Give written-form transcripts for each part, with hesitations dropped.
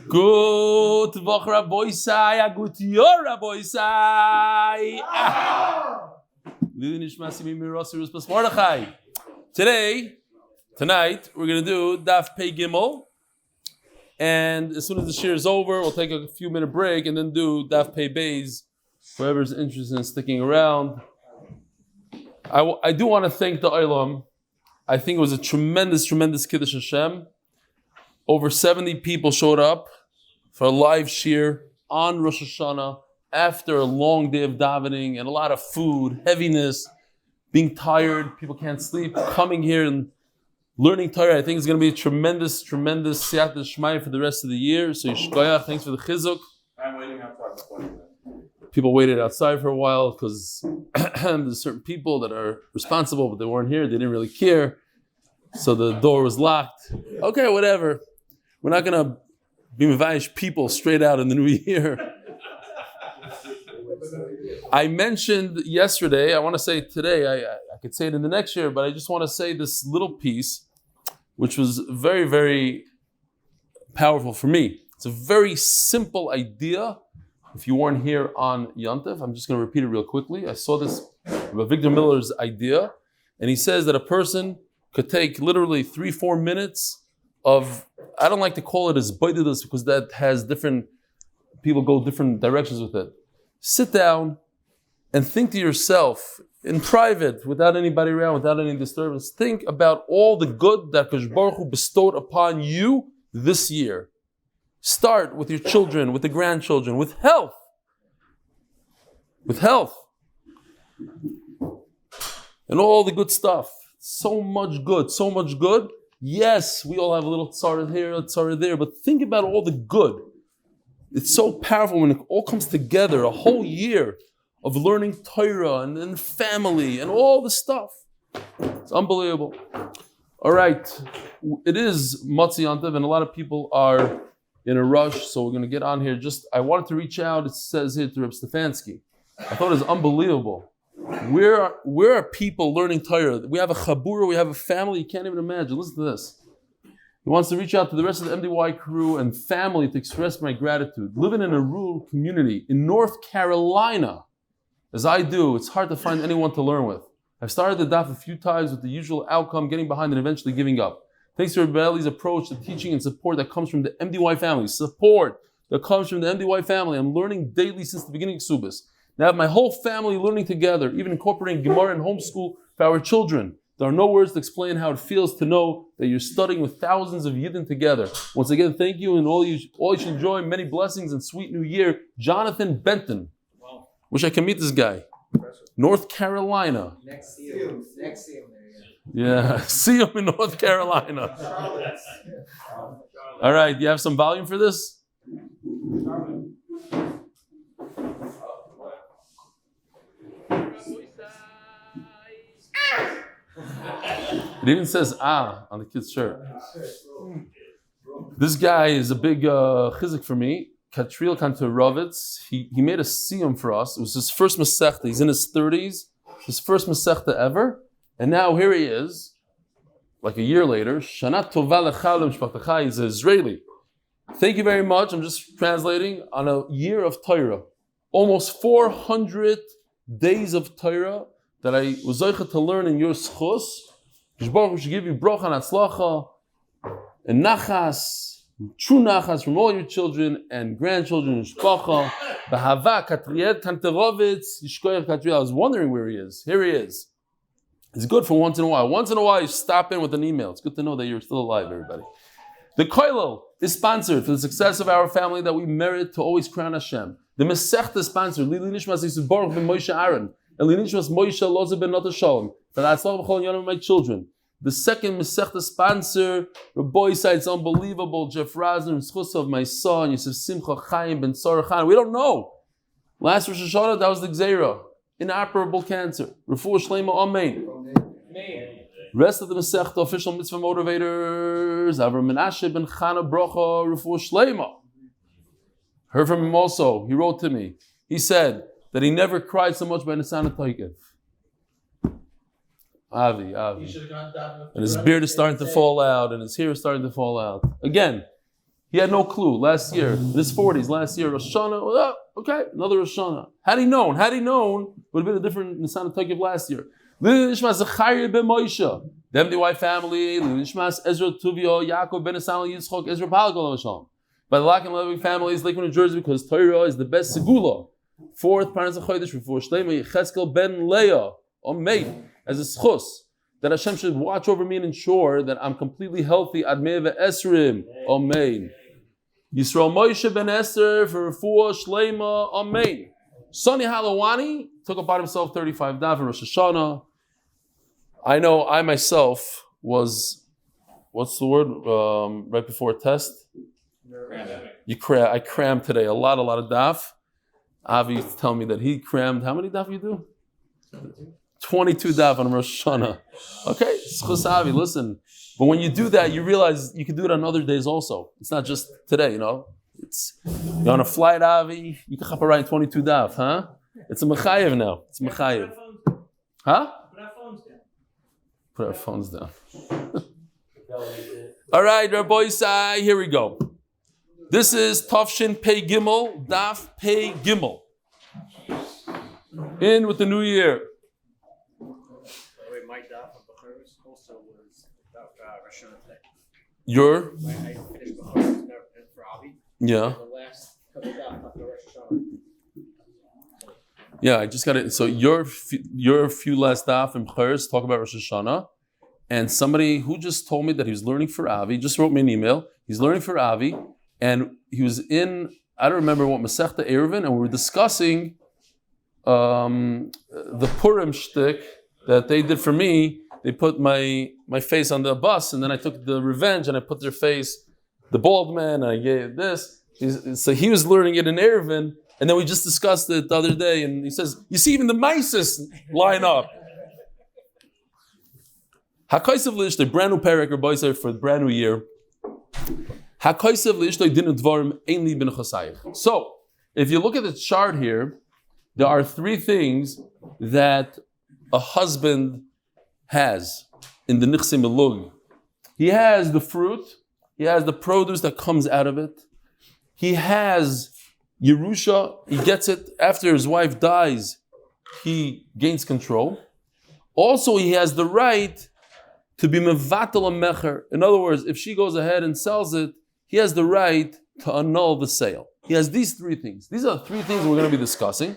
Good Woch Rabboisai, a good Yor Rabboisai. Tonight, we're going to do Daf Pei Gimel. And as soon as the shir is over, we'll take a few minute break and then do Daf Pei Beis. Whoever's interested in sticking around. I do want to thank the Olam. I think it was a tremendous Kiddush Hashem. Over 70 people showed up for a live shir on Rosh Hashanah after a long day of davening and a lot of food, heaviness, being tired, people can't sleep, coming here and learning Torah. I think it's going to be a tremendous siyat d'shmaya for the rest of the year. So Yishkoyach, thanks for the chizuk. I'm waiting outside for 20 minutes. People waited outside for a while because there's certain people that are responsible, but they weren't here. They didn't really care. So the door was locked. Okay, whatever. We're not going to be mevayish people straight out in the new year. I mentioned yesterday, I want to say today, I could say it in the next year, but I just want to say this little piece, which was very, very powerful for me. It's a very simple idea. If you weren't here on Yom Tov, I'm just going to repeat it real quickly. I saw this about Victor Miller's idea, and he says that a person could take literally 3-4 minutes of, I don't like to call it as baididus because that has different, people go different directions with it. Sit down and think to yourself in private, without anybody around, without any disturbance. Think about all the good that Baruch Hu bestowed upon you this year. Start with your children, with the grandchildren, with health. With health. And all the good stuff. So much good, so much good. Yes, we all have a little tzara here, a tzara there, but think about all the good. It's so powerful when it all comes together, a whole year of learning Torah and family and all the stuff. It's unbelievable. All right, it is Motzi Yom Tov and a lot of people are in a rush, so we're going to get on here. I wanted to reach out, it says here, to Reb Stefansky. I thought it was unbelievable. Where are people learning Torah? We have a chabura, we have a family, you can't even imagine. Listen to this. He wants to reach out to the rest of the MDY crew and family to express my gratitude. Living in a rural community in North Carolina, as I do, it's hard to find anyone to learn with. I've started the daf a few times with the usual outcome, getting behind and eventually giving up. Thanks to Reb Eli's approach to teaching and support that comes from the MDY family. Support that comes from the MDY family. I'm learning daily since the beginning of Kesubos. Now I have my whole family learning together, even incorporating Gemara and homeschool for our children. There are no words to explain how it feels to know that you're studying with thousands of Yidden together. Once again, thank you and all you should enjoy many blessings and sweet new year. Jonathan Benton. Wow. Wish I could meet this guy. North Carolina. Next see him there. Yeah, see him in North Carolina. All right, do you have some volume for this? It even says "ah" on the kid's shirt. This guy is a big chizik for me. Katril Kantorovitz. He made a siyum for us. It was his first masechta. He's in his 30s. His first masechta ever. And now here he is, like a year later. Shana tova lecha l'mishpachtecha. He's an Israeli. Thank you very much. I'm just translating on a year of Torah. Almost 400 days of Torah that I was zchus to learn in your zchus. Borch should give you broch and Hatzlacha and nachas, true nachas from all your children and grandchildren. Shpacha, b'hava katriet kanterovitz yishkoyach katriel. I was wondering where he is. Here he is. It's good for once in a while. Once in a while, you stop in with an email. It's good to know that you're still alive, everybody. The Koilel is sponsored for the success of our family that we merit to always crown Hashem. The Masechta is sponsored. Lili Nishmas is Baruch ben Moshe Aaron. Eli Nishmas Moshe Loza ben Nota Shalom. For the Hatzlacha b'chol yonam of my children. The second Masechta sponsor, Reb Eli, it's unbelievable. Jeff Rosner and zchus of my son, Yosef Simcha, Chaim ben Chana. We don't know. Last Rosh Hashanah, that was the Gzeira. Inoperable cancer. Refuah Shlaima, amen. Rest of the Masechta, Ofishel Mitzva Motivators, Avraham Mנשה ben Chana, Brokha, Refuah Shlaima. Heard from him also. He wrote to me. He said that he never cried so much by Nisan Toikev. Avi. And his beard is starting to fall out, and his hair is starting to fall out. Again, He had no clue. Last year, in his 40s, last year, Rosh Hashanah, okay, another Rosh Hashanah. Had he known, would have been a different Nisan of last year. The MDY Family, Ezra Tuvio, Yaakov Ben Asal Yitzchok, Ezra Pollak. By the Lock and Lebovic families, Lakewood NJ, because Torah is the best segula. Fourth Parnassa Chodesh, Refuah Shlaima, Yecheskel Ben Leah, Omeid, as a zchus, that Hashem should watch over me and ensure that I'm completely healthy. Admei ve'esrim, Omeid. Yisrael Moshe Ben Esther for Refuah Shlaima, Omeid. Sonny Halawani took upon himself 35 daf in Rosh Hashanah. I know I myself was, what's the word, right before a test? I crammed today a lot of daf. Avi telling me that he crammed, how many daf you do? 22 daf on Rosh Hashanah. Okay, zchus Avi, listen. But when you do that, you realize you can do it on other days also. It's not just today, You're on a flight, Avi, you can hop around 22 daf, huh? It's a mechayev now. It's a mechayev. Huh? Put our phones down. All right, Rabbi Isai, here we go. This is Tafshin Pei Gimel, Daf Pei Gimel. In with the new year. My Daf of Bachurus also was Daf Rosh Hashanah. Your? I finished Bachurus for Avi. Yeah. The last couple Daf after Rosh Hashanah. Yeah, I just got it. So your few last daf in Bachurus talk about Rosh Hashanah, and somebody who just told me that he was learning for Avi just wrote me an email. He's learning for Avi, and he was in, I don't remember what Masechta Eruvin, and we were discussing the Purim shtick that they did for me. They put my face on the bus, and then I took the revenge, and I put their face, the bald man, and I gave this. So he was learning it in Eruvin, and then we just discussed it the other day, and he says, you see, even the mices line up. HaKoisev Lishtoi, brand new parak or boiser for the brand new year. HaKoisev Lishtoi dinu dvarim einli ben chosayich. So, if you look at the chart here, there are three things that a husband has in the nichse milug. He has the fruit, he has the produce that comes out of it. He has Yerusha, he gets it after his wife dies, he gains control. Also, he has the right to be mevatel a mecher. In other words, if she goes ahead and sells it, he has the right to annul the sale. He has these three things. These are the three things we're going to be discussing.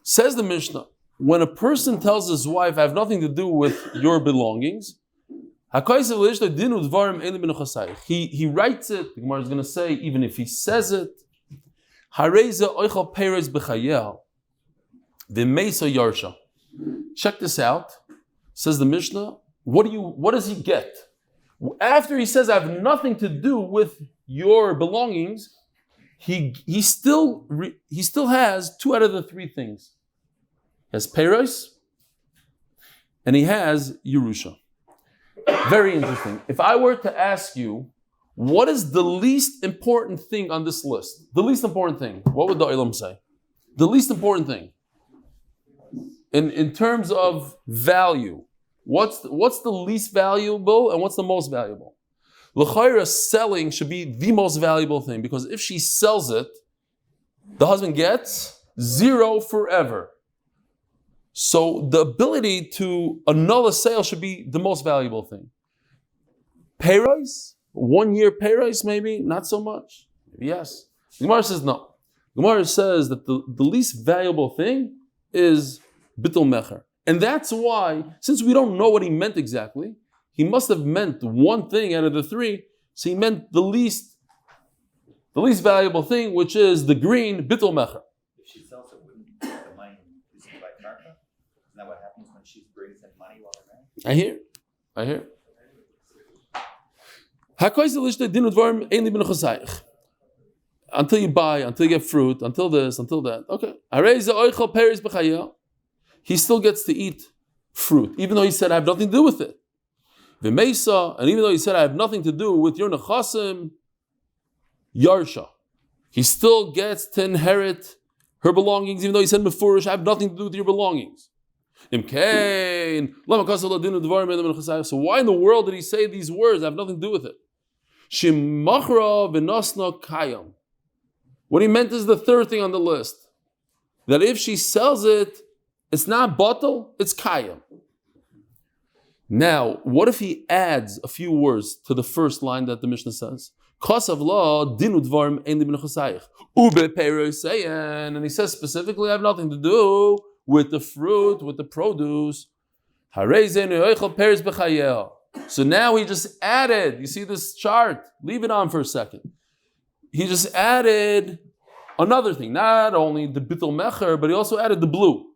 Says the Mishnah, when a person tells his wife, I have nothing to do with your belongings, he writes it, the Gemara is going to say, even if he says it, check this out. Says the Mishnah, what does he get? After he says, I have nothing to do with your belongings, he still has two out of the three things. He has Peiros, and he has Yerusha. Very interesting. If I were to ask you, what is the least important thing on this list? The least important thing. What would the Olam say? The least important thing. In terms of value, what's the least valuable and what's the most valuable? L'chayra, selling should be the most valuable thing, because if she sells it, the husband gets 0 forever. So the ability to annul a sale should be the most valuable thing. Peiros, 1 year peiros maybe, not so much. Maybe yes. The Gemara says no. The Gemara says that the least valuable thing is Bittul Mecher. And that's why, since we don't know what he meant exactly, he must have meant one thing out of the three, so he meant the least valuable thing, which is the green Bittul Mecher. If she sells it, wouldn't the money be sent by Karka? Isn't that what happens when she brings in money while they're married? I hear. Until you buy, until you get fruit, until this, until that. Okay. He still gets to eat fruit, even though he said, I have nothing to do with it. And even though he said, I have nothing to do with your nechasim, Yarsha. He still gets to inherit her belongings, even though he said, Mefurish, I have nothing to do with your belongings. So why in the world did he say these words? I have nothing to do with it. Shimachra v'nosna kayam. What he meant is the third thing on the list. That if she sells it, it's not bottle, it's kayam. Now, what if he adds a few words to the first line that the Mishnah says? And he says specifically, I have nothing to do with the fruit, with the produce. So now he just added, you see this chart? Leave it on for a second. He just added another thing, not only the bittul mecher, but he also added the blue.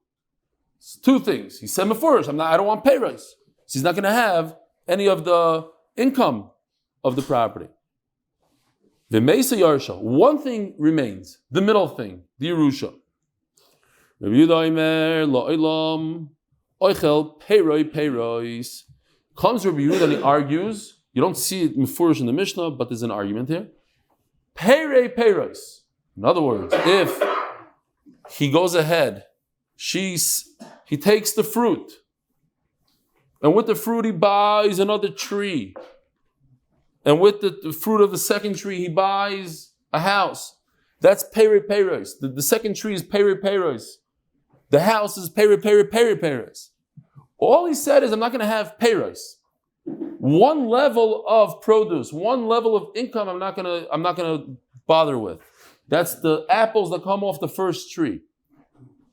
It's two things. He said mefurish, I don't want peiros. So he's not going to have any of the income of the property. The Mesa Yarsha. One thing remains, the middle thing, the Yerusha. Rabbi Yehuda Lo'ilam Oichel Peirois. Comes Rabbi Yehuda and he argues. You don't see it mefurish in the Mishnah, but there's an argument here. Peirois. In other words, if he goes ahead, he takes the fruit, and with the fruit he buys another tree. And with the fruit of the second tree, he buys a house. That's peiros. The second tree is peiros. The house is peiros. All he said is, I'm not going to have peiros. One level of produce, one level of income, I'm not going to bother with. That's the apples that come off the first tree.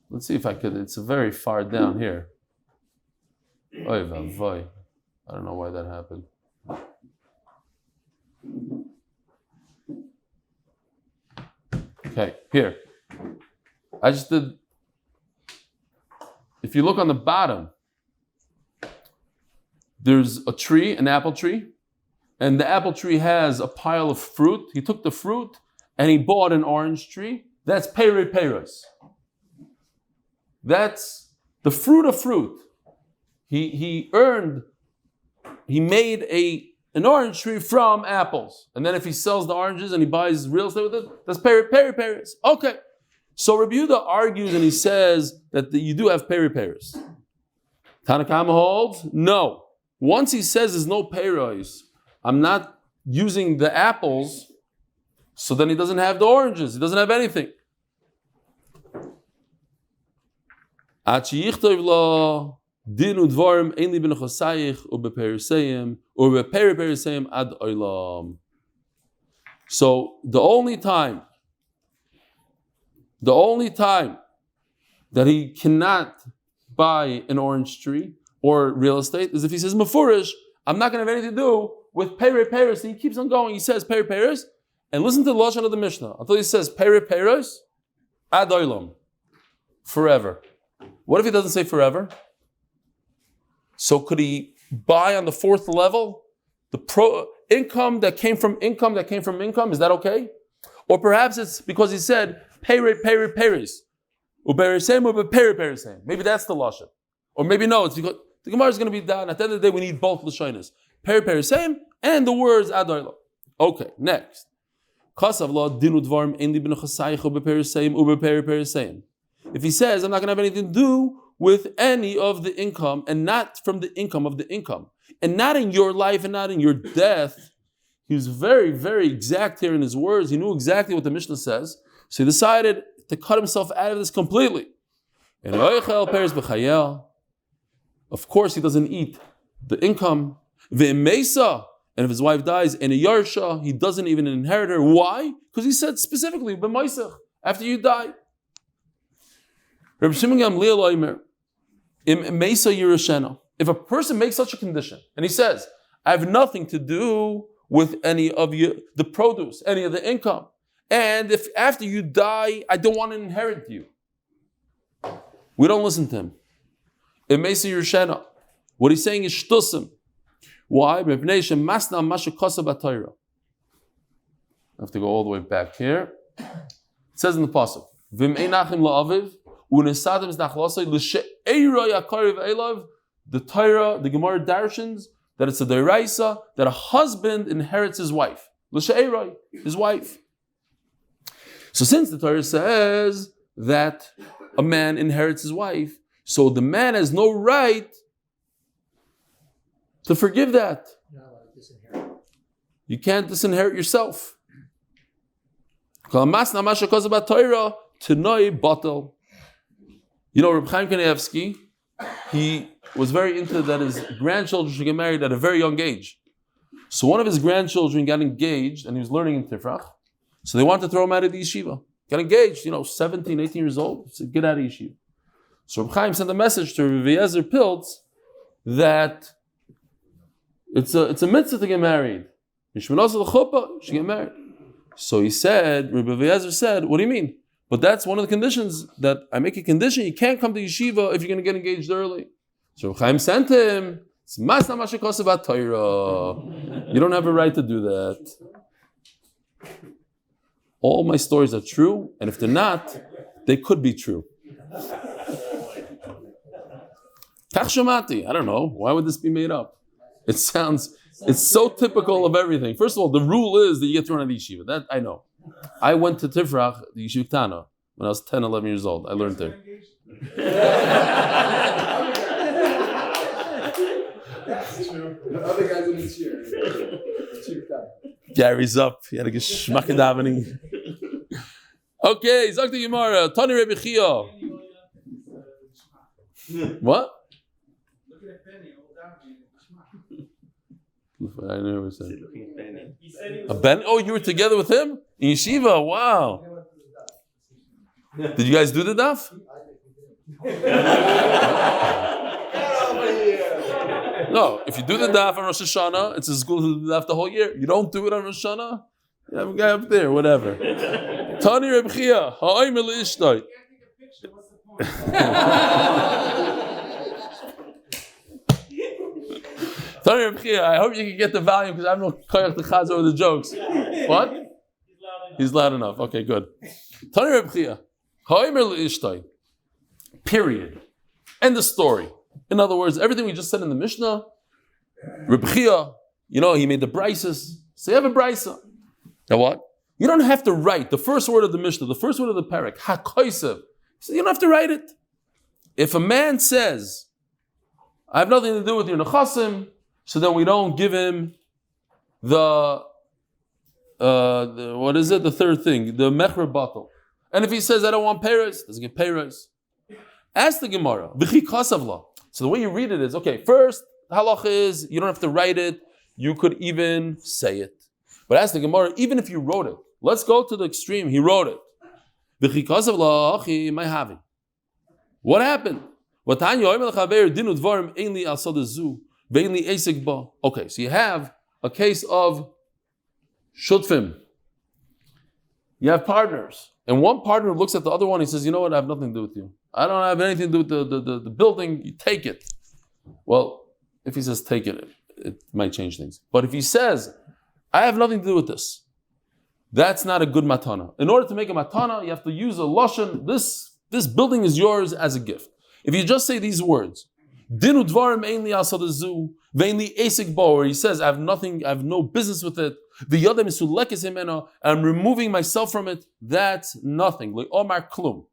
Let's see if I could. It's very far down here. Oy vavoy. I don't know why that happened. Okay, here. I just did. If you look on the bottom, there's a tree, an apple tree, and the apple tree has a pile of fruit. He took the fruit and he bought an orange tree. That's peiros. That's the fruit of fruit. He made an orange tree from apples. And then if he sells the oranges and he buys real estate with it, that's peiros. Okay. So Rabbi Yehuda argues and he says that you do have peiros. Tanakama holds, no. Once he says there's no peiros, I'm not using the apples, so then he doesn't have the oranges. He doesn't have anything. Dinu dvarim ein li b'nechosayich u'b'perisayim u'b'periperisayim ad olam. So the only time that he cannot buy an orange tree or real estate is if he says mefurish, I'm not going to have anything to do with peiros. And he keeps on going. He says peiros, and listen to the lashon of the Mishnah until he says peiros ad olam, forever. What if he doesn't say forever? So could he buy on the fourth level the income that came from income? Is that okay? Or perhaps it's because he said peiros. Maybe that's the lashon. Or maybe no, it's because the Gemara is going to be done. At the end of the day, we need both lashonos. Peiros and the words adoyla. Okay, next. If he says, I'm not going to have anything to do with any of the income, and not from the income of the income, and not in your life and not in your death, he was very, very exact here in his words. He knew exactly what the Mishnah says, so he decided to cut himself out of this completely. And of course, he doesn't eat the income. And if his wife dies in a yarsha, he doesn't even inherit her. Why? Because he said specifically, after you die. If a person makes such a condition, and he says, I have nothing to do with any of the produce, any of the income, and if after you die, I don't want to inherit you, we don't listen to him. What he's saying is shtusim. Why? I have to go all the way back here. It says in the pasuk, the Torah, the Gemara darshans that it's a deraisa that a husband inherits his wife, his wife. So since the Torah says that a man inherits his wife, so the man has no right to forgive that. You can't disinherit yourself. You know, Reb Chaim Kanievsky, he was very into that his grandchildren should get married at a very young age. So one of his grandchildren got engaged, and he was learning in Tifrach. So they wanted to throw him out of the yeshiva. Got engaged, 17, 18 years old. Said, get out of yeshiva. So Reb Chaim sent a message to Reb Eliezer Piltz that it's a mitzvah to get married. You should get married. So he said, Reb Eliezer said, what do you mean? But that's one of the conditions, that I make a condition, you can't come to yeshiva if you're going to get engaged early. So Reb Chaim sent him, you don't have a right to do that. All my stories are true, and if they're not, they could be true. I don't know. Why would this be made up? It's so typical of everything. First of all, the rule is that you get thrown out of the yeshiva. That I know. I went to Tifrach, the yeshiva Chana, when I was 10, 11 years old. I learned there. That's true. The other guys in the chair. Gary's up. He had to get shmaka davening. Okay, Zok the Gemara. Tani Rebbe Chia. What? Look at Benny, old I never said. A Ben? Oh, you were together with him in yeshiva? Wow. Did you guys do the daf? No, if you do the daf on Rosh Hashanah, it's as good to do the daf the whole year. You don't do it on Rosh Hashanah, you have a guy up there, whatever. Tani Reb Chia, ha'omer le'ishtoi. Tani Reb Chia, I hope you can get the volume because I have no koyach to chaz over the jokes. What? He's loud enough. Okay, good. Tani Reb Chia, ha'omer le'ishtoi. Period. End the story. In other words, everything we just said in the Mishnah, Reb Chia, he made the brises. So you have a brisa. Now what? You don't have to write the first word of the Mishnah, the first word of the parak, ha-koisev. So you don't have to write it. If a man says, I have nothing to do with your nechasim, so then we don't give him the third thing, the mechra bottle. And if he says, I don't want peiros, doesn't get peiros. Ask the Gemara, v'chi kasavla. So the way you read it is, okay, first, halacha is, you don't have to write it, you could even say it. But ask the Gemara, even if you wrote it, let's go to the extreme, he wrote it. What happened? Okay, so you have a case of shutfim. You have partners. And one partner looks at the other one, he says, you know what, I have nothing to do with you. I don't have anything to do with the building, you take it. Well, if he says take it, it might change things. But if he says, I have nothing to do with this, that's not a good matana. In order to make a matana, you have to use a lashon, this building is yours as a gift. If you just say these words, Dinu dvarim ein li asadazu, vein li esik bo, where he says, I have no business with it, v'yodem isulekes himeno, I'm removing myself from it, that's nothing. Like Omar klum.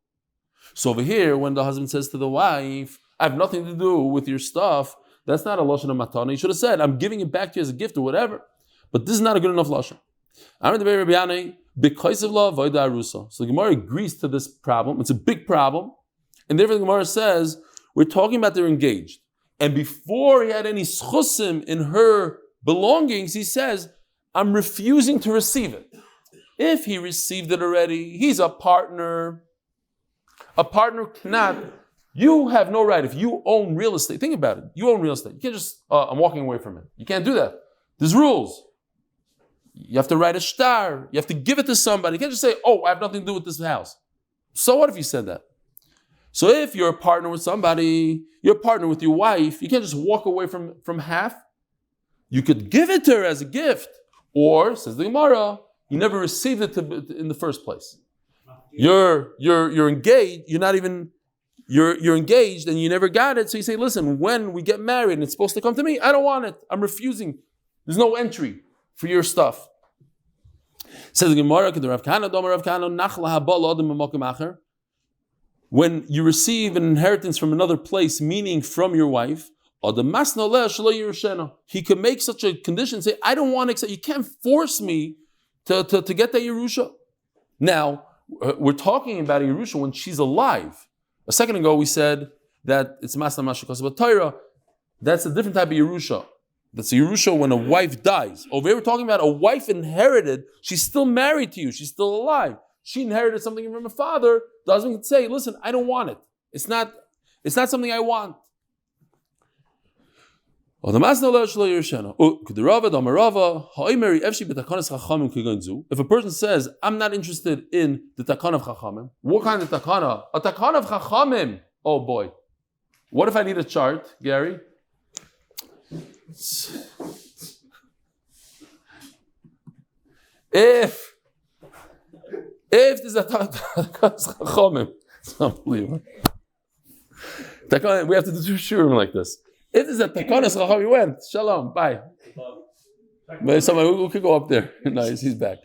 So over here, when the husband says to the wife, I have nothing to do with your stuff, that's not a lashon of matana. He should have said, I'm giving it back to you as a gift or whatever. But this is not a good enough lashon. So the Gemara agrees to this problem. It's a big problem. And therefore the Gemara says, we're talking about they're engaged. And before he had any zchusim in her belongings, he says, I'm refusing to receive it. If he received it already, he's a partner. A partner cannot, you have no right. If you own real estate, think about it. You own real estate. You can't just, I'm walking away from it. You can't do that. There's rules. You have to write a star. You have to give it to somebody. You can't just say, oh, I have nothing to do with this house. So what if you said that? So if you're a partner with somebody, you're a partner with your wife, you can't just walk away from half. You could give it to her as a gift. Or, says the Gemara, you never received it in the first place. You're engaged, you're engaged and you never got it. So you say, listen, when we get married and it's supposed to come to me, I don't want it. I'm refusing. There's no entry for your stuff. Says the Gemara, when you receive an inheritance from another place, meaning from your wife, He can make such a condition, say, I don't want to accept, you can't force me to get that Yerusha. Now, we're talking about a Yerusha when she's alive. A second ago we said that it's Masna Mashikos, but Torah, that's a different type of Yerusha. That's a Yerusha when a wife dies. Over here we're talking about a wife inherited, she's still married to you, she's still alive. She inherited something from her father, the husband can say, listen, I don't want it. It's not something I want. If a person says, I'm not interested in the takana of Chachamim, what kind of takana? A takana of Chachamim. Oh boy. What if I need a chart, Gary? If there's a takana of Chachamim, it's unbelievable. We have to do shurim like this. If there's a takanas chacham, we went. Shalom, bye. We could go up there. Nice, he's back.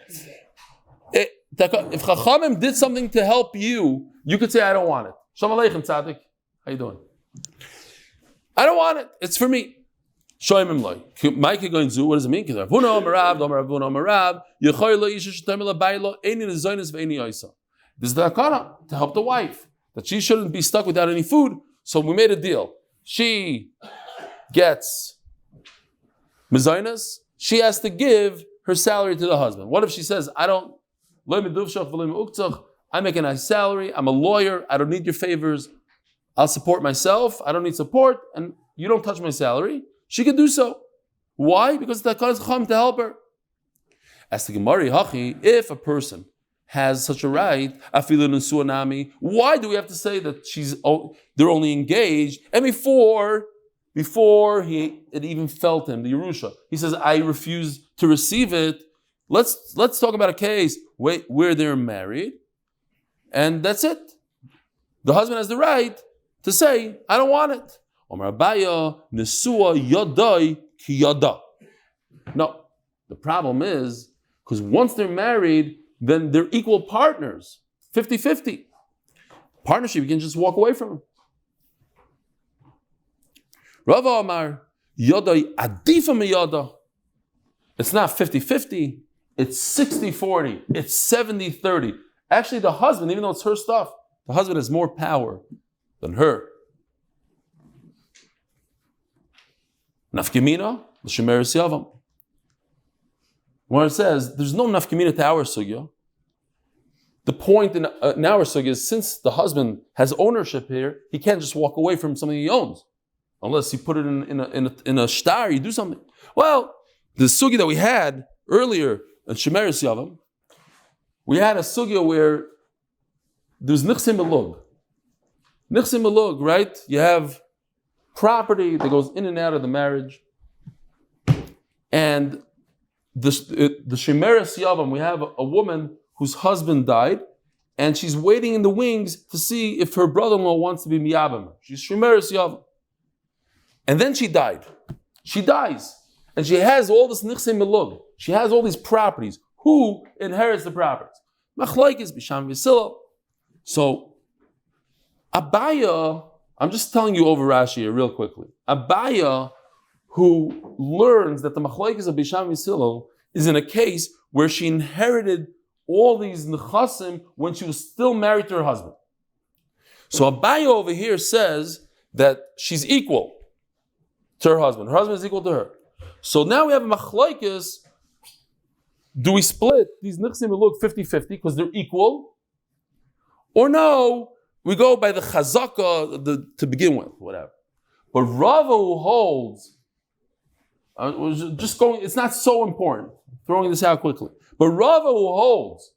If Chachamim did something to help you, you could say, I don't want it. Shalom aleichem, tzaddik. How you doing? I don't want it. It's for me. Shoymim loy. Mike going zu. What does it mean? There's a takana to help the wife that she shouldn't be stuck without any food. So we made a deal. She gets mezainas. She has to give her salary to the husband. What if she says, I'm making a nice salary. I'm a lawyer. I don't need your favors. I'll support myself. I don't need support. And you don't touch my salary. She can do so. Why? Because the takana is chacham to help her. As the Gemara Hachi, if a person has such a right, why do we have to say that they're only engaged? And before it even felt him, the Yerusha, he says, I refuse to receive it. Let's talk about a case where they're married, and that's it. The husband has the right to say, I don't want it. No, the problem is, because once they're married, then they're equal partners, 50-50. Partnership, you can just walk away from them. Rava Amar, Yodai Adifa Miyada. It's not 50-50, it's 60-40, it's 70-30. Actually, the husband, even though it's her stuff, the husband has more power than her. Nafkemina, l'shemeres yavam. When it says, there's no nafkemina to our sugya, the point in our sugya is, since the husband has ownership here, he can't just walk away from something he owns. Unless you put it in a star, you do something. Well, the sugya that we had earlier in Shemeres Yavam, we had a sugya where there's nichsim belug. Nichsim belug, right? You have property that goes in and out of the marriage. And the Shemeres Yavam, we have a woman whose husband died, and she's waiting in the wings to see if her brother-in-law wants to be miyabam. She's Shemeres Yavam. And then she died. She dies. And she has all this nichsei melug. She has all these properties. Who inherits the properties? Machlaikis, Bisham V'Silo. So, Abaya, I'm just telling you over Rashi here real quickly. Abaya, who learns that the machlaikis of Bisham V'Silo is in a case where she inherited all these nechasim when she was still married to her husband. So Abaya over here says that she's equal to her husband. Her husband is equal to her. So now we have a machlaikis. Do we split these nichsim and look 50-50 because they're equal? Or no, we go by the chazaka to begin with, whatever. But Rava who holds, it's not so important, throwing this out quickly. But Rava who holds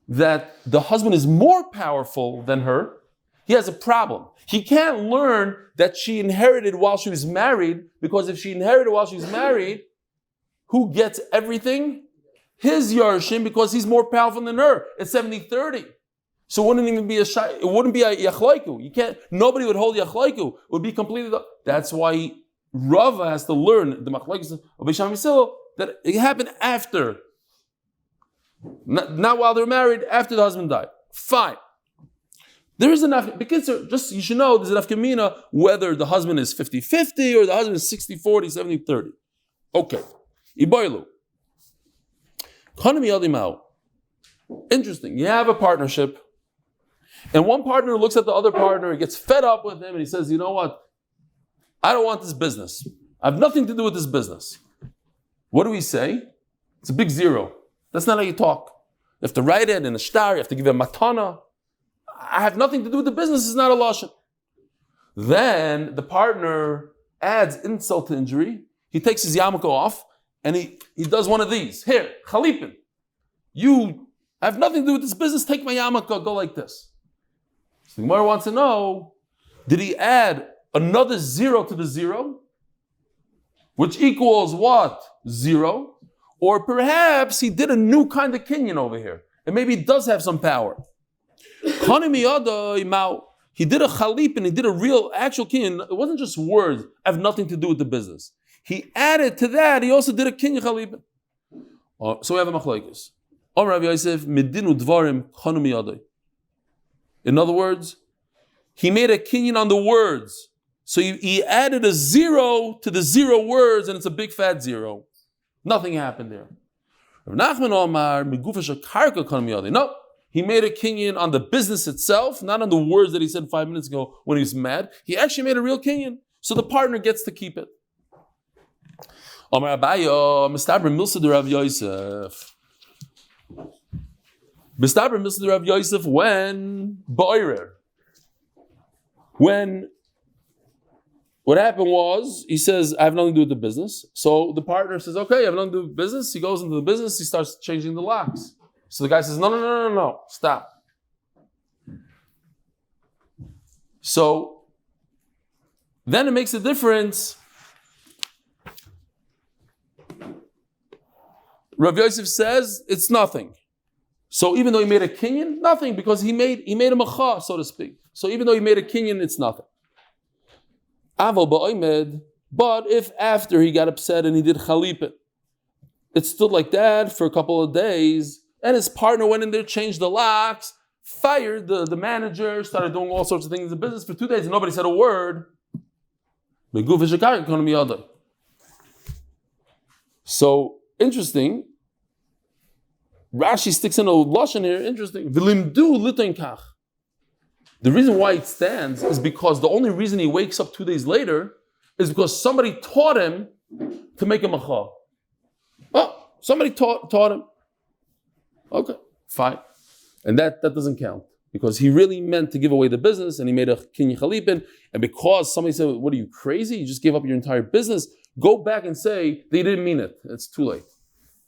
that the husband is more powerful than her, he has a problem. He can't learn that she inherited while she was married, because if she inherited while she was married, who gets everything? His Yarshim, because he's more powerful than her. It's 70-30. So it wouldn't even be a Yachlaiku. You can't, nobody would hold Yachlaiku. It would be completely, that's why Rava has to learn the Machlaikus of Bisham Yisrael, that it happened after. Not while they're married, after the husband died. Fine. There is enough, because just you should know there's enough kamina whether the husband is 50-50 or the husband is 60-40, 70-30. Okay. Iboilu. Interesting. You have a partnership, and one partner looks at the other partner, he gets fed up with him, and he says, you know what? I don't want this business. I have nothing to do with this business. What do we say? It's a big zero. That's not how you talk. You have to write it in a star, you have to give it a matana. I have nothing to do with the business, it's not a lashon. Then the partner adds insult to injury. He takes his yarmulke off and he does one of these. Here, chalipin. You have nothing to do with this business, take my yarmulke, go like this. So the Gemara wants to know, did he add another zero to the zero? Which equals what? 0. Or perhaps he did a new kind of kinyan over here. And maybe he does have some power. He did a chalip and he did a real, actual kinyan. It wasn't just words, have nothing to do with the business. He added to that, he also did a kinyan chalip. So we have a machlokes. Yosef, medinu dvarim chanu miyadai. In other words, he made a kinyan on the words. So he added a 0 to the 0 words, and it's a big fat 0. Nothing happened there. No, he made a kinyan on the business itself, not on the words that he said 5 minutes ago when he was mad. He actually made a real kinyan. So the partner gets to keep it. When what happened was, he says, I have nothing to do with the business. So the partner says, okay, I have nothing to do with business. He goes into the business, he starts changing the locks. So the guy says, no, stop. So then it makes a difference. Rav Yosef says, it's nothing. So even though he made a kinyan, nothing, because he made a macha, so to speak. So even though he made a kinyan, it's nothing. But if after he got upset and he did chalipit, it stood like that for a couple of days, and his partner went in there, changed the locks, fired the manager, started doing all sorts of things in the business for 2 days, and nobody said a word. So, interesting. Rashi sticks in a lashon here, interesting. The reason why it stands is because the only reason he wakes up 2 days later is because somebody taught him to make a macha. Oh, somebody taught him. Okay, fine. And that doesn't count because he really meant to give away the business and he made a kinyan chalipin. And because somebody said, what are you, crazy? You just gave up your entire business. Go back and say, they didn't mean it. It's too late.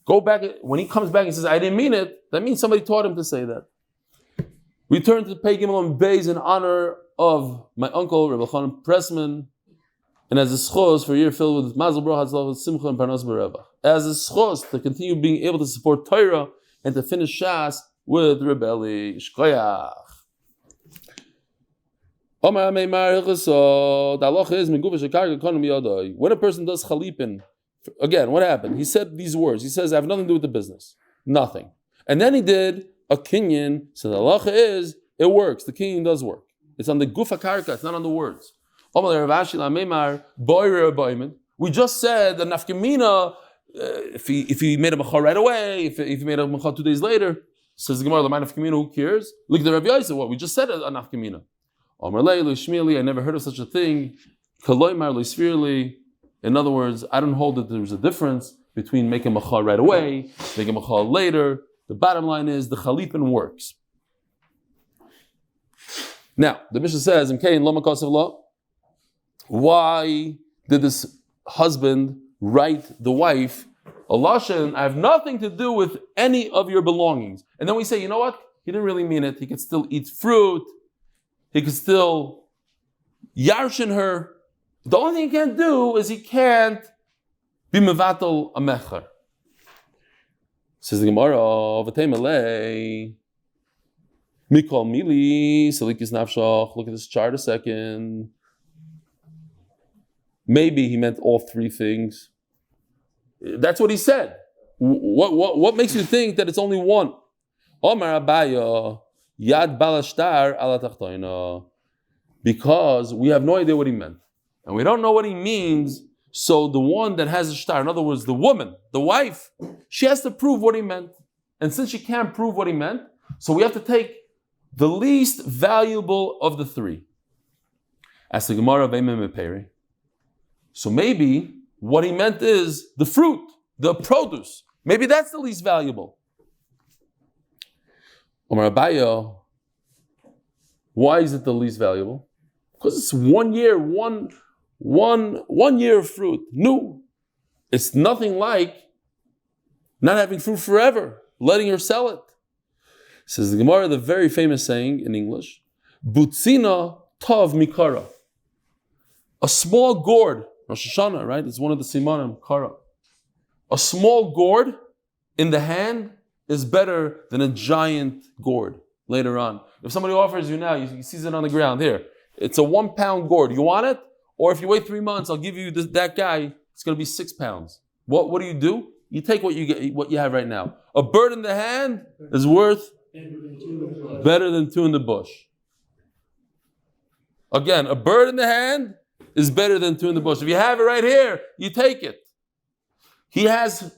Go back. When he comes back and says, I didn't mean it, that means somebody taught him to say that. We turn to Pei Gimel Beis in honor of my uncle, Reb Elchanan Pressman, and as a zchus for a year filled with Mazel Brach, Hatzlacha, Simcha and Parnassa. As a zchus to continue being able to support Torah and to finish Shas with Reb Eli. Shkoyach. When a person does chalipin, again, what happened? He said these words. He says, I have nothing to do with the business. Nothing. And then he did a kinyan, so the halacha is, it works. The kinyan does work. It's on the gufa karka, it's not on the words. We just said the nafkamina, if he made a macha right away, if he made a macha 2 days later, says the Gemara, the mind of nafkamina, who cares? Look at the Reb Yosef, what? We just said a nafkamina. I never heard of such a thing. In other words, I don't hold that there's a difference between making a macha right away, making a macha later. The bottom line is the chalipin works. Now, the Mishnah says, why did this husband write the wife a lashon? I have nothing to do with any of your belongings. And then we say, you know what? He didn't really mean it. He could still eat fruit. He could still yarshin her. The only thing he can't do is he can't be mevatel a mecher. Says the Gemara, V'teimelei, Mikol Mili, Salikis Nafshach. Look at this chart a second. Maybe he meant all three things. That's what he said. What makes you think that it's only one? Omar Abaya, Yad balashtar ala tachtoina. Because we have no idea what he meant. And we don't know what he means, so the one that has a shtar, in other words, the woman, the wife, she has to prove what he meant. And since she can't prove what he meant, so we have to take the least valuable of the three. As the Gemara of so maybe what he meant is the fruit, the produce. Maybe that's the least valuable. Omar Abayo, why is it the least valuable? Because it's 1 year, one year of fruit. New. It's nothing like not having fruit forever, letting her sell it. Says the Gemara, the very famous saying in English, Butzina tov mikara. A small gourd, Rosh Hashanah, right? It's one of the simanim, kara. A small gourd in the hand is better than a giant gourd later on. If somebody offers you now, you see it on the ground, here, it's a 1 pound gourd. You want it? Or if you wait 3 months, I'll give you that guy, it's going to be 6 pounds. What do? You take what you get, what you have right now. A bird in the hand is worth better than 2 in the bush. Again, a bird in the hand is better than 2 in the bush. If you have it right here, you take it. He has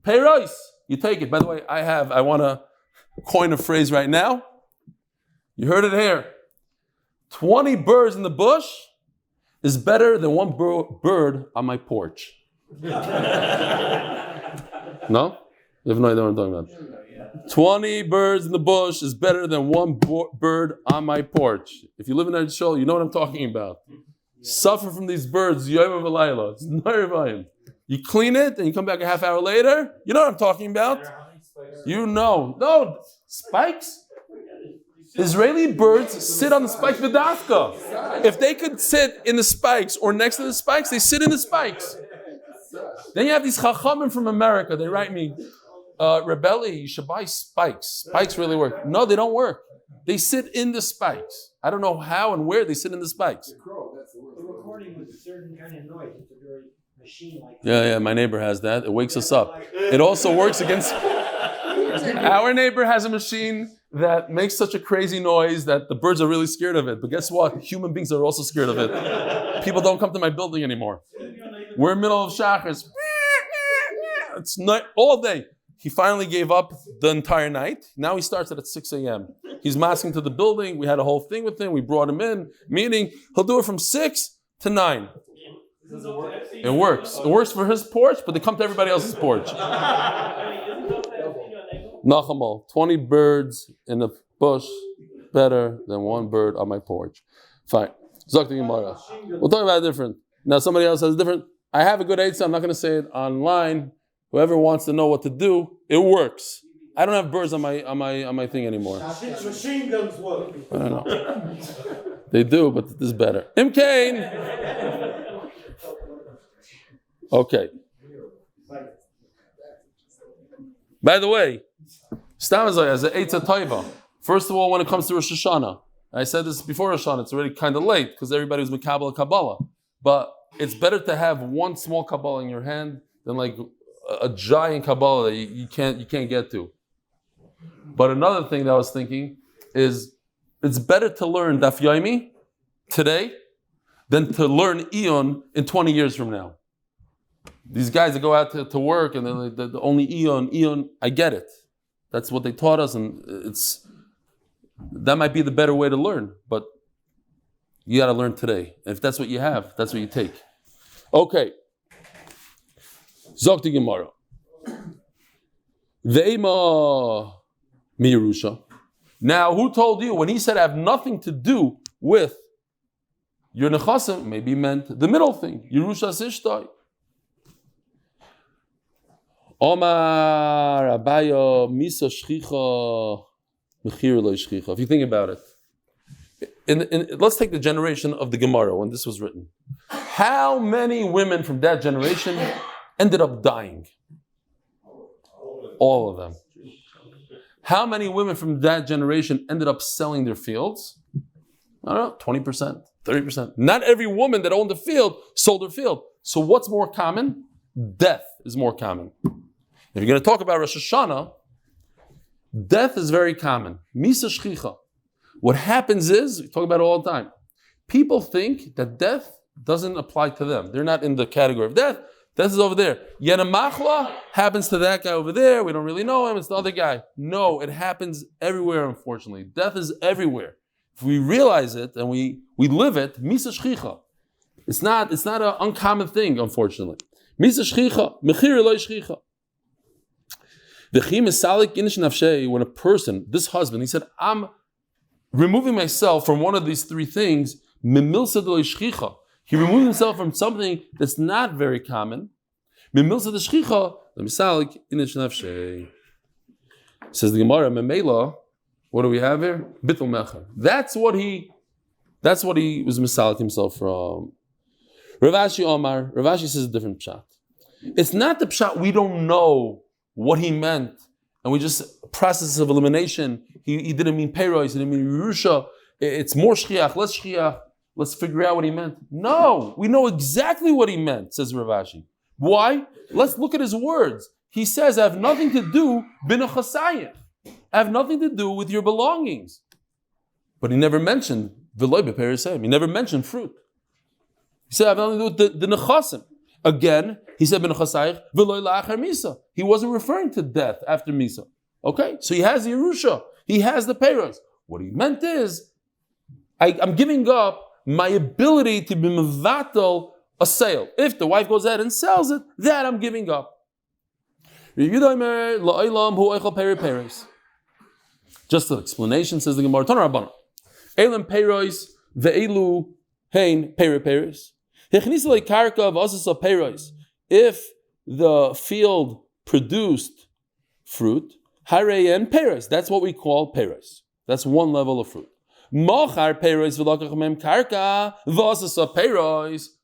peiros, you take it. By the way, I want to coin a phrase right now. You heard it here. 20 birds in the bush is better than 1 bird on my porch. No? You have no idea what I'm talking about. 20 birds in the bush is better than 1 bird on my porch. If you live in Eretz Yisrael, you know what I'm talking about. Suffer from these birds, Yom Tov. It's not. You clean it and you come back a half hour later. You know what I'm talking about? You know. No, spikes? Israeli birds sit on the spikes with dafka. If they could sit in the spikes or next to the spikes, they sit in the spikes. Then you have these chachamim from America. They write me, Reb Eli, you should buy spikes. Spikes really work. No, they don't work. They sit in the spikes. I don't know how and where they sit in the spikes. The recording with a certain kind of noise. It's a very machine like that. Yeah, my neighbor has that. It wakes us up. It also works against... Our neighbor has a machine that makes such a crazy noise that the birds are really scared of it. But guess what? Human beings are also scared of it. People don't come to my building anymore. We're in the middle of Shachris. It's not all day. He finally gave up the entire night. Now he starts it at 6 a.m. He's masking to the building. We had a whole thing with him. We brought him in, meaning he'll do it from 6 to 9. It works. It works for his porch, but they come to everybody else's porch. Nachamal, 20 birds in the bush, better than 1 bird on my porch. Fine. Zok the Gemara. We'll talk about it different. Now somebody else has different. I have a good answer. I'm not going to say it online. Whoever wants to know what to do, it works. I don't have birds on my thing anymore. machine guns work. I don't know. They do, but this is better. Imkain. Okay. By the way, Stamazai as an Eitza Taiva. First of all, when it comes to Rosh Hashanah, I said this before Rosh Hashanah, it's already kind of late because everybody was Mekabel Kabbalah. But it's better to have 1 small Kabbalah in your hand than like a giant Kabbalah that you can't get to. But another thing that I was thinking is it's better to learn Daf Yomi today than to learn Eon in 20 years from now. These guys that go out to work and they're like, the only Eon, I get it. That's what they taught us, and that might be the better way to learn, but you got to learn today. And if that's what you have, that's what you take. Okay. Zok the Gemara. Ve'ema miyerusha. Now, who told you when he said I have nothing to do with your nechasim? Maybe he meant the middle thing. Yerusha sishtai. Omar Abayo Misa Shchicha Mechir Lo Shchicha. If you think about it, let's take the generation of the Gemara when this was written. How many women from that generation ended up dying? All of them. How many women from that generation ended up selling their fields? I don't know, 20%, 30%. Not every woman that owned a field sold her field. So what's more common? Death is more common. If you're going to talk about Rosh Hashanah, death is very common. Misa shchicha. What happens is, we talk about it all the time, people think that death doesn't apply to them. They're not in the category of death. Death is over there. Yenamachla happens to that guy over there. We don't really know him. It's the other guy. No, it happens everywhere, unfortunately. Death is everywhere. If we realize it and we live it, misa shchicha. It's not an uncommon thing, unfortunately. Misa shchicha, mechir eloi shchicha. When a person, this husband, he said, I'm removing myself from one of these three things, mimilsa eloi shchicha. He removed himself from something that's not very common. Says the Gemara, Memela, what do we have here? Bittul mecher. That's what he was misalik himself from. Rav Ashi says a different pshat. It's not the pshat we don't know what he meant, and we just process of elimination. He didn't mean peiros, he didn't mean yerusha. It's more shchiach, less shchiach. Let's figure out what he meant. No, we know exactly what he meant, says Rav Ashi. Why? Let's look at his words. He says, I have nothing to do b'nechasayim. I have nothing to do with your belongings. But he never mentioned v'loy b'perisayim. He never mentioned fruit. He said, I have nothing to do with the nechasim. Again, he said b'nechasayim v'loy la'achar misa. He wasn't referring to death after misa. Okay? So he has the Yerusha. He has the Peros. What he meant is, I'm giving up my ability to be mevatel a sale. If the wife goes ahead and sells it, that I'm giving up. Just an explanation, says the Gemara. Tanur Rabbanan. Elam peiros ve'elu hein peiros. Hechnisle karka v'asasa peiros. If the field produced fruit, harei and peiros. That's what we call peiros. That's one level of fruit. Mochar peiros v'lakach mem karka v'asasa peiros.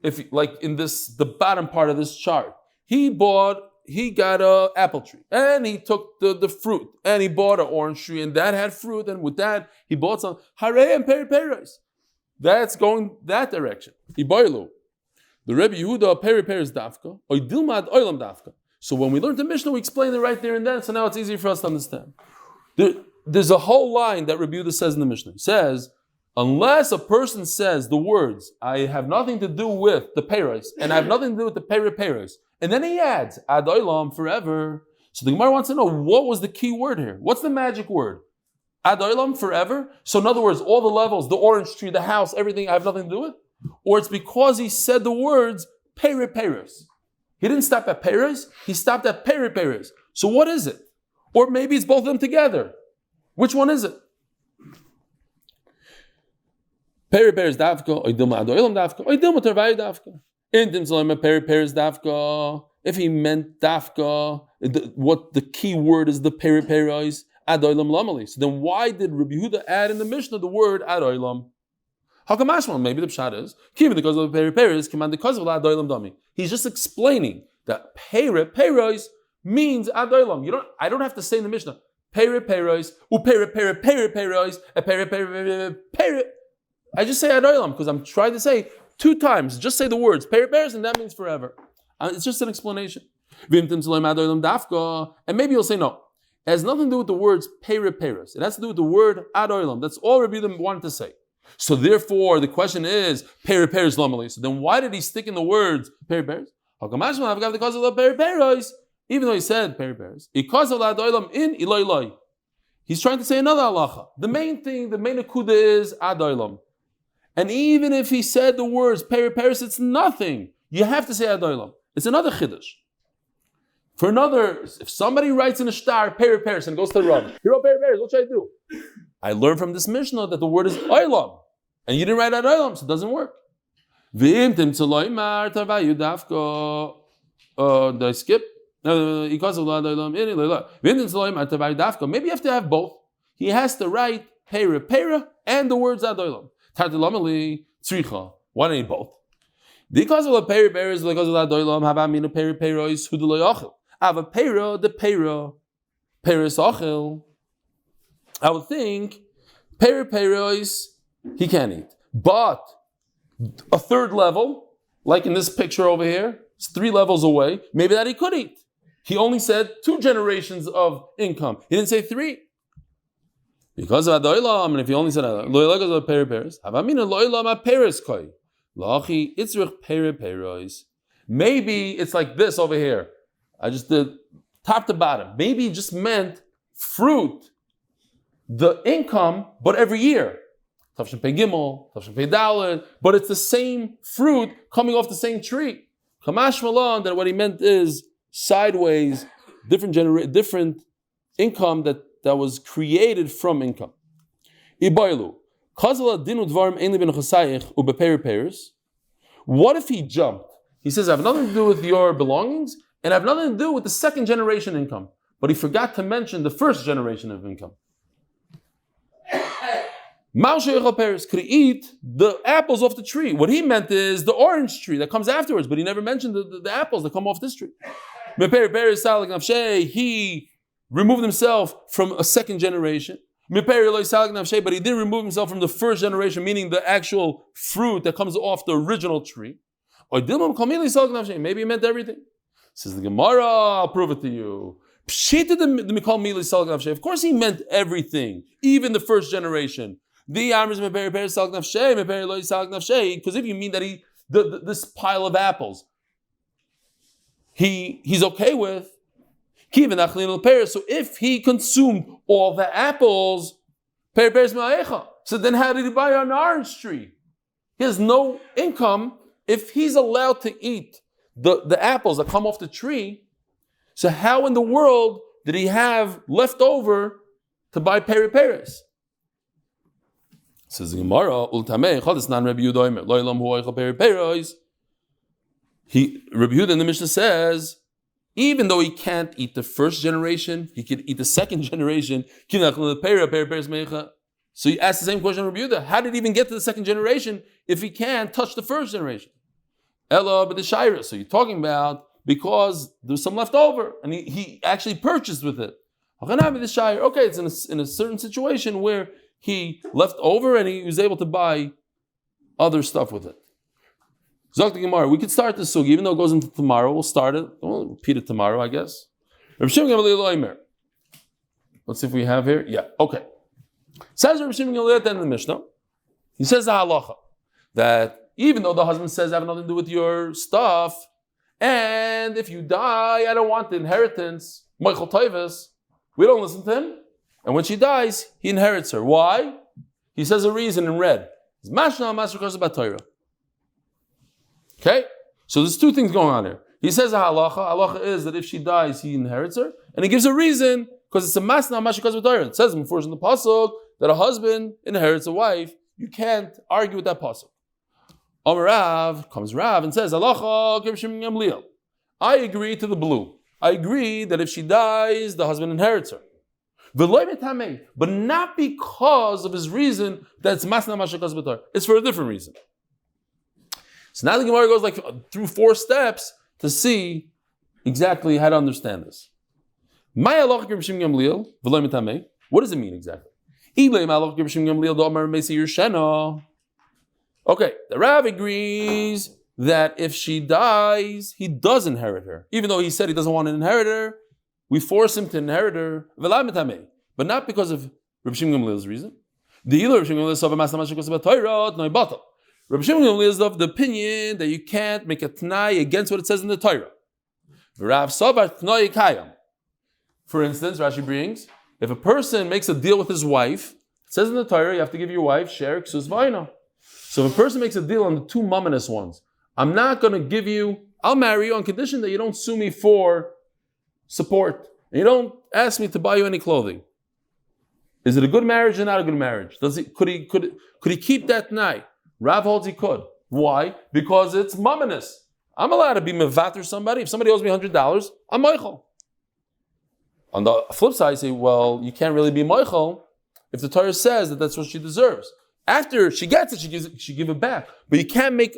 If, like in the bottom part of this chart, he got an apple tree, and he took the fruit, and he bought an orange tree, and that had fruit, and with that, he bought some harei and peiros. That's going that direction. Ibaylu. The Rebbe Yehuda peiros dafka, oy dilmad oilam dafka. So when we learned the Mishnah, we explained it right there and then, so now it's easy for us to understand. There's a whole line that Rebbe Yehuda says in the Mishnah. He says, unless a person says the words, I have nothing to do with the peiros, and I have nothing to do with the peiros, and then he adds, ad oilam, forever. So the Gemara wants to know, what was the key word here? What's the magic word? Ad oilam, forever? So in other words, all the levels, the orange tree, the house, everything, I have nothing to do with? Or it's because he said the words, peiros. He didn't stop at peiros, he stopped at peiros. So what is it? Or maybe it's both of them together. Which one is it? Peiros dafka, oidilma ad oilam dafka, oidilma tervayu dafka. If he meant dafka, what the key word is the peiros, ad oilam lamali. So then why did Rabbi Yehuda add in the Mishnah the word ad oilam? How come Ashman? Maybe the pshat is because of the peiros, command because of ad oilam dami. He's just explaining that peiros means ad oilam. I don't have to say in the Mishnah peiros, peiros, I just say ad oilam because I'm trying to say 2 times. Just say the words peiros, and that means forever. It's just an explanation. And maybe you'll say no. It has nothing to do with the words peiros. It has to do with the word ad oilam. That's all Rabbi Yehuda wanted to say. So therefore, the question is peiros lamali. So then, why did he stick in the words peiros? Even though he said peiros, because of ad oilam in iloi. He's trying to say another halacha. The main akuda is ad oilam. And even if he said the words peiros, it's nothing. You have to say ad oilam. It's another chiddush. If somebody writes in a star peiros and goes to the Rav, he wrote peiros, what should I do? I learned from this Mishnah that the word is oilam, and you didn't write ad oilam, so it doesn't work. Did I skip? Maybe you have to have both. He has to write pera and the words ad oilam. Why don't you need both? Because of the pera is because of ad oilam. Have amina pera is who the loyachil. Have a pera the pera is achil. I would think pera is he can eat, but a third level, like in this picture over here, it's 3 levels away. Maybe that he could eat. He only said 2 generations of income. He didn't say 3. Because of Adoilam, and if you only said Loilam Peres, Havamina Loilam Peres Koi. Lachi Itzrich Peres. Maybe it's like this over here. I just did top to bottom. Maybe it just meant fruit, the income, but every year. Tavshin Pei Gimel, Tavshin Pei Daled, but it's the same fruit coming off the same tree. Kamash Malon, that what he meant is sideways, different income that was created from income. Ibailu. What if he jumped? He says, I have nothing to do with your belongings, and I have nothing to do with the second generation income. But he forgot to mention the first generation of income. Could he eat the apples off the tree? What he meant is the orange tree that comes afterwards, but he never mentioned the apples that come off this tree. He removed himself from a second generation. But he didn't remove himself from the first generation, meaning the actual fruit that comes off the original tree. Maybe he meant everything. Says the Gemara, I'll prove it to you. Of course he meant everything, even the first generation. Because if you mean that this pile of apples, he's okay with. So if he consumed all the apples, so then how did he buy an orange tree? He has no income. If he's allowed to eat the apples that come off the tree, so how in the world did he have left over to buy peri-peris? Says the Gemara, Reb Yehuda in the Mishnah says, even though he can't eat the first generation, he could eat the second generation. So you ask the same question of Reb Yehuda, how did he even get to the second generation if he can't touch the first generation? Ella but the Shira. So you're talking about because there's some left over, and he actually purchased with it. Okay, it's in a certain situation where he left over and he was able to buy other stuff with it. Zok the Gemara, we could start this sugi, even though it goes into tomorrow. We'll start it. We'll repeat it tomorrow, I guess. Let's see if we have here. Yeah, okay. Says Reb Shimon Gamliel at the end of the Mishnah. He says the Hatzlacha that even though the husband says I have nothing to do with your stuff, and if you die, I don't want the inheritance. Michael Toivus, we don't listen to him. And when she dies, he inherits her. Why? He says a reason in red. It's mashna because about Torah. Okay? So there's two things going on here. He says a halacha. Halacha is that if she dies, he inherits her. And he gives a reason, because it's a masna because of Torah. It says in the pasuk that a husband inherits a wife. You can't argue with that pasuk. Amar Rav, comes Rav and says, halacha Reb Shimon Gamliel. I agree to the blue. I agree that if she dies, the husband inherits her. But not because of his reason that's masna mashakas b'tar. It's for a different reason. So now the Gemara goes through 4 steps to see exactly how to understand this. What does it mean exactly? Okay, the Rav agrees that if she dies, he does inherit her. Even though he said he doesn't want to inherit her, we force him to inherit her, but not because of Reb Shimon Gamliel's reason. Reb Shimon Gamliel is of the opinion that you can't make a t'nai against what it says in the Torah. For instance, Rashi brings, if a person makes a deal with his wife, it says in the Torah, you have to give your wife share ksus vayna. So if a person makes a deal on the 2 mominous ones, I'm not going to give you, I'll marry you on condition that you don't sue me for support. And you don't ask me to buy you any clothing. Is it a good marriage or not a good marriage? Could he keep that night? Rav holds he could. Why? Because it's mominous. I'm allowed to be mevater somebody. If somebody owes me $100, I'm moichel. On the flip side, I say, well, you can't really be moichel if the Torah says that that's what she deserves. After she gets it, she give it back. But you can't make,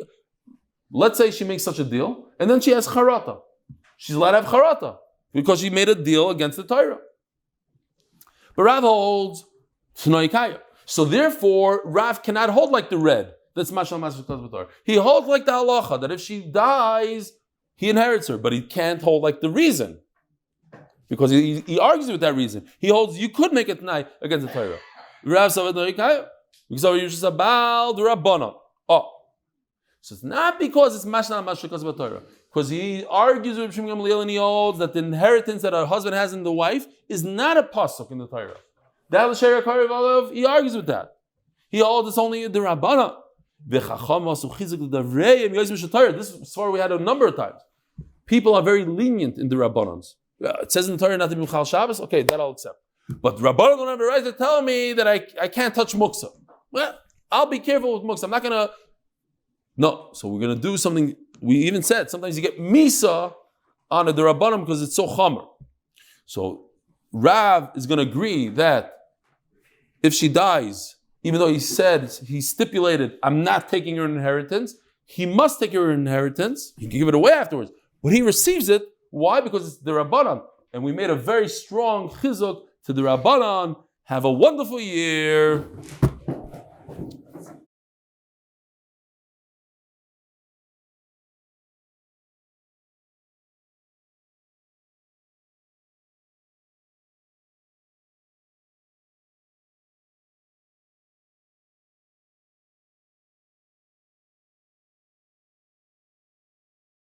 let's say she makes such a deal, and then she has charata. She's allowed to have charata because she made a deal against the Torah. But Rav holds Tnoi Kaya. So therefore, Rav cannot hold like the red. That's Mashal Masr Torah. He holds like the halacha, that if she dies, he inherits her. But he can't hold like the reason. Because he argues with that reason. He holds you could make a t'nai against the Torah. Rav Savad Noikayim. Because over Yusha Sabal, the Rabbanon. Oh. So it's not because it's Mashna Mashrikas Torah. Because he argues with Shimon Gamliel and he holds that the inheritance that a husband has in the wife is not a pasuk in the Torah. That L'Sheira Karev Olav, he argues with that. He holds it's only the Rabbanon. This is why we had a number of times. People are very lenient in the Rabbanons. It says in the Torah not to be Mechal Shabbos. Okay, that I'll accept. But Rabbanon don't have the right to tell me that I can't touch muksa. Well, I'll be careful with muksa. I'm not gonna. No, so we're gonna do something. We even said sometimes you get misa on the Rabbanon because it's so chamer. So Rav is gonna agree that if she dies, even though he stipulated, I'm not taking her inheritance, he must take her inheritance. He can give it away afterwards, but he receives it. Why? Because it's the Rabbanon, and we made a very strong chizuk to the Rabbanon. Have a wonderful year.